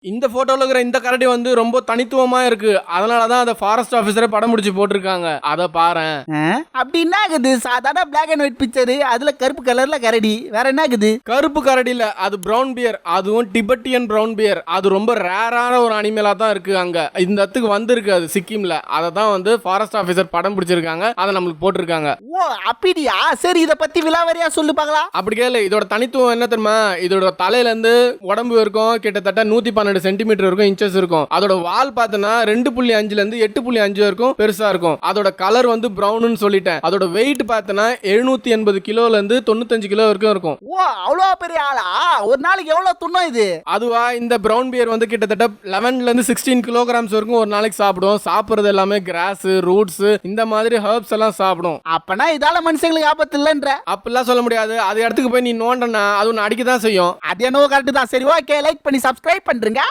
இந்த போட்டோல இருக்கிற இந்த கரடி வந்து ரொம்ப தனித்துவமா இருக்கு. அதனாலதான் அதை ஃபாரஸ்ட் ஆபீசரே படம் முடிச்சு போட்டிருக்காங்க. அத பாரேன். அப்படின்னா இருக்குது சாதாரண பிளாக் அண்ட் ஒயிட் பிக்சரு, அதுல கருப்பு கலர்ல கரடி, வேற என்ன இருக்குது? கருப்பு கரடி இல்ல, அது பிரவுன் பியர். அதுவும் டிபெட்டியன் பிரவுன் பியர். அது ரொம்ப ரேரான ஒரு அனிமலா தான் இருக்கு. அங்க இந்த இடத்துக்கு வந்திருக்கு அது சிக்கிம்ல. அதை தான் வந்து ஃபாரஸ்ட் ஆபீசர் படம் பிடிச்சிருக்காங்க. அதை நம்மளுக்கு போட்டிருக்காங்க. ஓ அப்படியா? சரி, இத பத்தி விலாவரியா சொல்லு பார்க்கலாம். அப்படி கேளு. இதோட தனித்துவம் என்ன தெரியுமா? இதோட தலையில இருந்து உடம்பு இருக்கும் கிட்டத்தட்ட 112 சென்டிமீட்டர் இருக்கும், இன்ச்சஸ் இருக்கும். அதோட வால் பார்த்தனா 2.5ல இருந்து 8.5 வரைக்கும் பெருசா இருக்கும். அதோட கலர் வந்து பிரவுன் சொல்லிட்டேன். அதோட வெயிட் பார்த்தனா 780 கிலோல இருந்து 95 கிலோ வரைக்கும் இருக்கும். ஓ அவ்வளவு பெரிய ஆளா? ஒரு நாளைக்கு எவ்வளவு துண்ணும் இது? அதுவா, இந்த பிரவுன் பியர் வந்து கிட்டத்தட்ட 11ல இருந்து 16 கிலோகிராம்ஸ் வரைக்கும் ஒரு நாளைக்கு சாப்பிடும். சாப்பிடுறது எல்லாமே கிராஸ், ரூட்ஸ், இந்த மாதிரி ஹெர்ப்ஸ் எல்லாம் சாப்பிடும். அப்பனா இதால மனுஷங்களுக்கு ஆபத்து இல்லன்ற? அப்படிலாம் சொல்ல முடியாது. அது இடத்துக்கு போய் நீ நோண்டனா அது ஒன்னு அடிக்க தான் செய்யும். அது என்னவோ கரெக்ட் தான். சரி, ஓகே, லைக் பண்ணி சப்ஸ்கிரைப் பண்றீங்க.